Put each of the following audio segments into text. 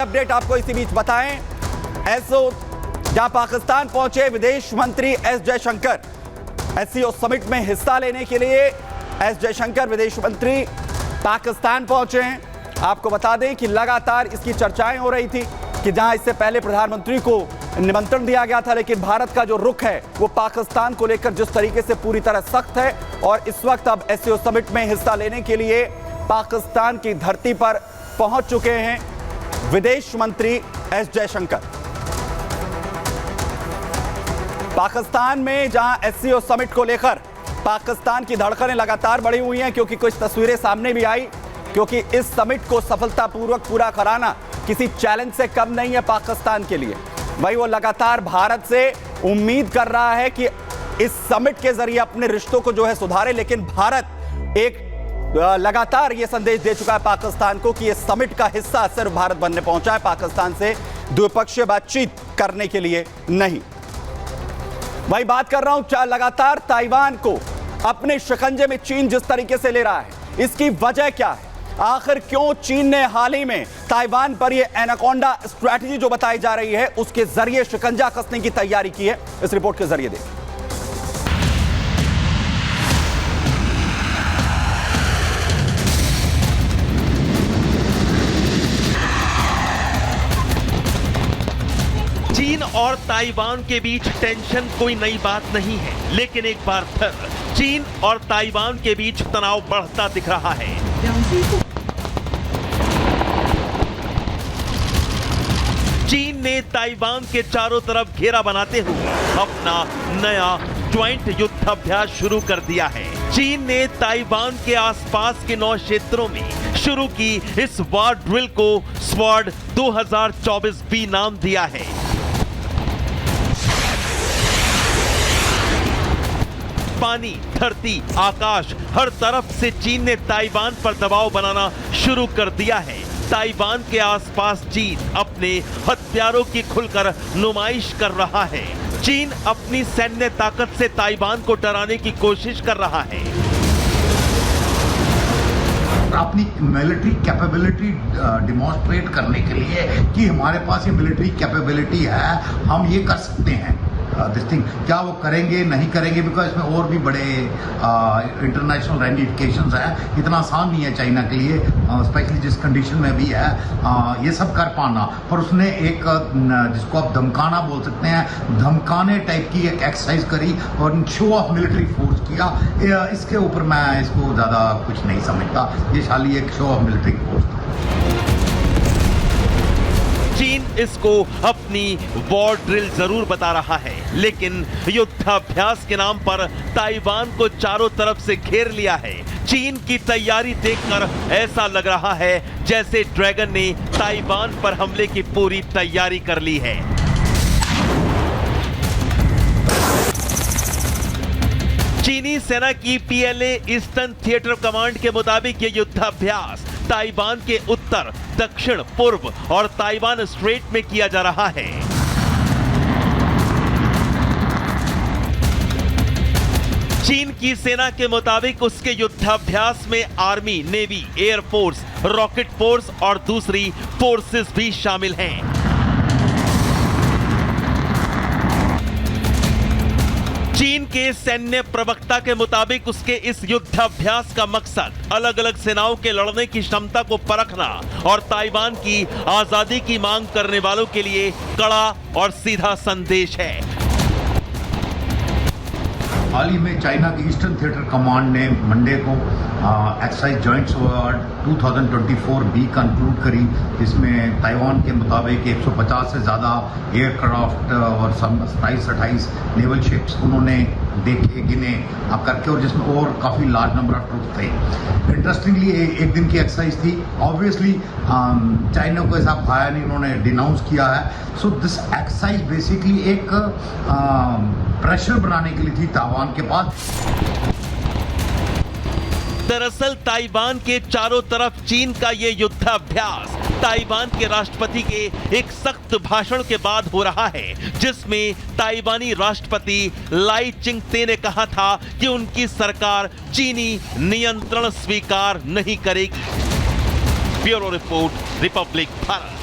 Update आपको इसी बीच बताएं। जहां पाकिस्तान पहुंचे विदेश मंत्री एस जयशंकर, एससीओ समिट में हिस्सा लेने के लिए एस जयशंकर विदेश मंत्री पाकिस्तान पहुंचे हैं। आपको बता दें कि लगातार इसकी चर्चाएं हो रही थी कि जहां इससे पहले प्रधानमंत्री को निमंत्रण दिया गया था, लेकिन भारत का जो रुख है वो पाकिस्तान को लेकर जिस तरीके से पूरी तरह सख्त है, और इस वक्त अब एससीओ समिट में हिस्सा लेने के लिए पाकिस्तान की धरती पर पहुंच चुके हैं विदेश मंत्री एस जयशंकर। पाकिस्तान में जहां एससीओ समिट को लेकर पाकिस्तान की धड़कनें लगातार बढ़ी हुई हैं, क्योंकि कुछ तस्वीरें सामने भी आई, क्योंकि इस समिट को सफलतापूर्वक पूरा कराना किसी चैलेंज से कम नहीं है पाकिस्तान के लिए। भाई वो लगातार भारत से उम्मीद कर रहा है कि इस समिट के जरिए अपने रिश्तों को जो है सुधारे, लेकिन भारत एक लगातार ये संदेश दे चुका है पाकिस्तान को कि इस समिट का हिस्सा सिर्फ भारत बनने पहुंचा है, पाकिस्तान से द्विपक्षीय बातचीत करने के लिए नहीं। भाई बात कर रहा हूं लगातार ताइवान को अपने शिकंजे में चीन जिस तरीके से ले रहा है, इसकी वजह क्या है? आखिर क्यों चीन ने हाल ही में ताइवान पर यह एनाकोंडा स्ट्रैटेजी जो बताई जा रही है उसके जरिए शिकंजा कसने की तैयारी की है? इस रिपोर्ट के जरिए देखिए। चीन और ताइवान के बीच टेंशन कोई नई बात नहीं है, लेकिन एक बार फिर चीन और ताइवान के बीच तनाव बढ़ता दिख रहा है। चीन ने ताइवान के चारों तरफ घेरा बनाते हुए अपना नया ज्वाइंट युद्धाभ्यास शुरू कर दिया है। चीन ने ताइवान के आसपास के 9 क्षेत्रों में शुरू की इस वार ड्रिल को स्वॉर्ड 2024 भी नाम दिया है। पानी, धरती, आकाश, हर तरफ से चीन ने ताइवान पर दबाव बनाना शुरू कर दिया है। ताइवान के आसपास चीन अपने हथियारों की खुलकर नुमाइश कर रहा है। चीन अपनी सैन्य ताकत से ताइवान को डराने की कोशिश कर रहा है। अपनी मिलिट्री कैपेबिलिटी डिमॉन्स्ट्रेट करने के लिए कि हमारे पास ये मिलिट्री कैपेबिलिटी है, हम ये कर सकते हैं। दिस थिंग क्या वो करेंगे नहीं करेंगे, बिकॉज इसमें और भी बड़े इंटरनेशनल रेमिफिकेशंस हैं। इतना आसान नहीं है चाइना के लिए, स्पेशली जिस कंडीशन में भी है ये सब कर पाना। पर उसने एक जिसको आप धमकाना बोल सकते हैं, धमकाने टाइप की एक एक्सरसाइज करी और शो ऑफ मिलिट्री फोर्स किया। इसके ऊपर मैं इसको ज़्यादा कुछ नहीं समझता, ये खाली एक शो ऑफ मिलिट्री फोर्स था। चीन इसको अपनी वॉर ड्रिल जरूर बता रहा है, लेकिन युद्धाभ्यास के नाम पर ताइवान को चारों तरफ से घेर लिया है। चीन की तैयारी देखकर ऐसा लग रहा है जैसे ड्रैगन ने ताइवान पर हमले की पूरी तैयारी कर ली है। चीनी सेना की पीएलए ईस्टर्न थिएटर कमांड के मुताबिक ये युद्धाभ्यास ताइवान के उत्तर, दक्षिण, पूर्व और ताइवान स्ट्रेट में किया जा रहा है। चीन की सेना के मुताबिक उसके युद्धाभ्यास में army, navy, air force, rocket force और दूसरी फोर्सेस भी शामिल हैं। चीन के सैन्य प्रवक्ता के मुताबिक उसके इस युद्धाभ्यास का मकसद अलग अलग सेनाओं के लड़ने की क्षमता को परखना और ताइवान की आजादी की मांग करने वालों के लिए कड़ा और सीधा संदेश है। हाल ही में चाइना की ईस्टर्न थिएटर कमांड ने मंडे को एक्सरसाइज जॉइंट स्वॉर्ड 2024 भी कंक्लूड करी। इसमें ताइवान के मुताबिक 150 से ज़्यादा एयरक्राफ्ट और 27-28 नेवल शिप्स उन्होंने देखे, गिने करके, और जिसमें और काफ़ी लार्ज नंबर ऑफ ट्रूप्स थे। इंटरेस्टिंगली एक दिन की एक्सरसाइज थी। ऑब्वियसली चाइना को ऐसा भाया नहीं, उन्होंने डिनाउंस किया है। सो दिस एक्सरसाइज बेसिकली एक प्रेशर बनाने के लिए थी ताइवान के पास। दरअसल ताइवान के चारों तरफ चीन का ये युद्धाभ्यास ताइवान के राष्ट्रपति के एक सख्त भाषण के बाद हो रहा है, जिसमें ताइवानी राष्ट्रपति लाई चिंगते ने कहा था कि उनकी सरकार चीनी नियंत्रण स्वीकार नहीं करेगी। Bureau report, Republic Bharat.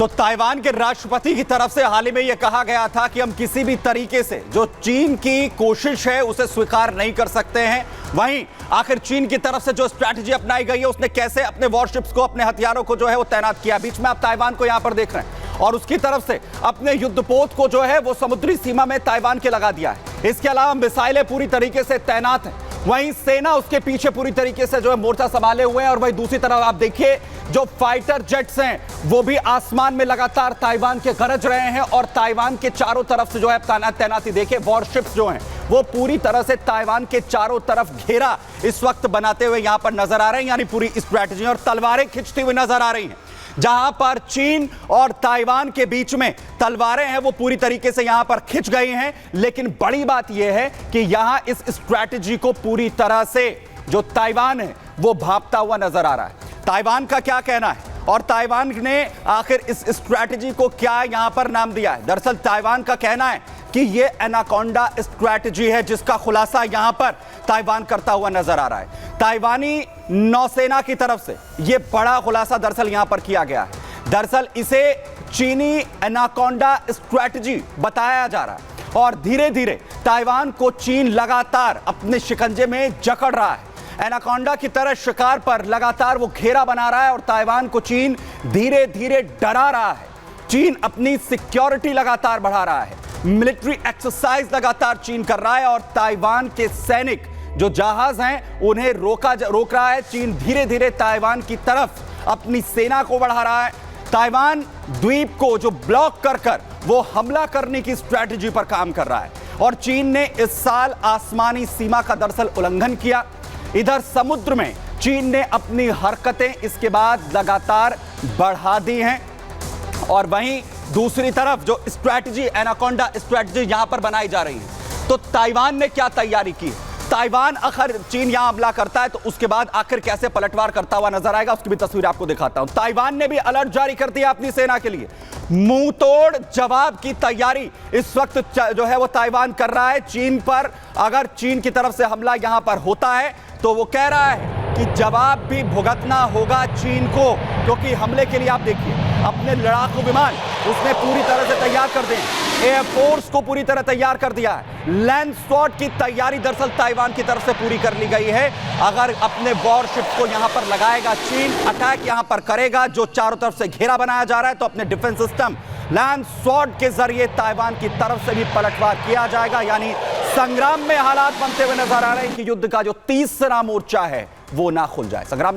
तो ताइवान के राष्ट्रपति की तरफ से हाल ही में यह कहा गया था कि हम किसी भी तरीके से जो चीन की कोशिश है उसे स्वीकार नहीं कर सकते हैं। वहीं आखिर चीन की तरफ से जो स्ट्रैटेजी अपनाई गई है उसने कैसे अपने वॉरशिप्स को, अपने हथियारों को जो है वो तैनात किया। बीच में आप ताइवान को यहां पर देख रहे हैं और उसकी तरफ से अपने युद्धपोत को जो है वो समुद्री सीमा में ताइवान के लगा दिया है। इसके अलावा मिसाइलें पूरी तरीके से तैनात हैं। वहीं सेना उसके पीछे पूरी तरीके से जो है मोर्चा संभाले हुए हैं और वहीं दूसरी तरफ आप देखिए जो फाइटर जेट्स हैं वो भी आसमान में लगातार ताइवान के गरज रहे हैं और ताइवान के चारों तरफ से जो है तैनाती देखिए वॉरशिप्स जो हैं वो पूरी तरह से ताइवान के चारों तरफ घेरा इस वक्त बनाते हुए यहां पर नजर आ रहे हैं, यानी पूरी स्ट्रैटेजी और तलवारें खिंचती हुई नजर आ रही हैं। जहां पर चीन और ताइवान के बीच में तलवारें हैं वो पूरी तरीके से यहां पर खिंच गई हैं, लेकिन बड़ी बात यह है कि यहां इस स्ट्रैटेजी को पूरी तरह से जो ताइवान है वो भांपता हुआ नजर आ रहा है। ताइवान का क्या कहना है और ताइवान ने आखिर इस स्ट्रैटेजी को क्या यहां पर नाम दिया है? दरअसल ताइवान का कहना है कि यह एनाकोंडा स्ट्रैटेजी है जिसका खुलासा यहां पर ताइवान करता हुआ नजर आ रहा है। ताइवानी नौसेना की तरफ से यह बड़ा खुलासा दरअसल यहां पर किया गया है। दरअसल इसे चीनी एनाकोंडा स्ट्रैटेजी बताया जा रहा है और धीरे धीरे ताइवान को चीन लगातार अपने शिकंजे में जकड़ रहा है। एनाकोंडा की तरह शिकार पर लगातार वो घेरा बना रहा है और ताइवान को चीन धीरे धीरे डरा रहा है। चीन अपनी सिक्योरिटी लगातार बढ़ा रहा है, मिलिट्री एक्सरसाइज लगातार चीन कर रहा है और ताइवान के सैनिक जो जहाज हैं उन्हें रोक रहा है। चीन धीरे धीरे ताइवान की तरफ अपनी सेना को बढ़ा रहा है। ताइवान द्वीप को जो ब्लॉक कर वो हमला करने की स्ट्रैटेजी पर काम कर रहा है और चीन ने इस साल आसमानी सीमा का दरअसल उल्लंघन किया। इधर समुद्र में चीन ने अपनी हरकतें इसके बाद लगातार बढ़ा दी हैं और वहीं दूसरी तरफ जो स्ट्रैटेजी एनाकोंडा स्ट्रैटेजी यहां पर बनाई जा रही है, तो ताइवान ने क्या तैयारी की? ताइवान अगर चीन यहां हमला करता है तो उसके बाद आखिर कैसे पलटवार करता हुआ नजर आएगा, उसकी भी तस्वीर आपको दिखाता हूं। ताइवान ने भी अलर्ट जारी कर दिया अपनी सेना के लिए। मुंह तोड़ जवाब की तैयारी इस वक्त जो है वो ताइवान कर रहा है चीन पर। अगर चीन की तरफ से हमला यहां पर होता है तो वो कह रहा है कि जवाब भी भुगतना होगा चीन को, क्योंकि हमले के लिए आप देखिए अपने लड़ाकू विमान उसने पूरी तरह से तैयार कर दिए, एयरफोर्स को पूरी तरह तैयार कर दिया है। लैंड स्वॉर्ड की तैयारी दरअसल ताइवान की तरफ से पूरी कर ली गई है। अगर अपने वॉरशिप्स को यहां पर लगाएगा चीन, अटैक यहां पर करेगा, जो चारों तरफ से घेरा बनाया जा रहा है, तो अपने डिफेंस सिस्टम लैंड स्वॉर्ड के जरिए ताइवान की तरफ से भी पलटवार किया जाएगा। यानी संग्राम में हालात बनते हुए नजर आ रहे हैं कि युद्ध का जो तीसरा मोर्चा है वो ना खुल जाए। संग्राम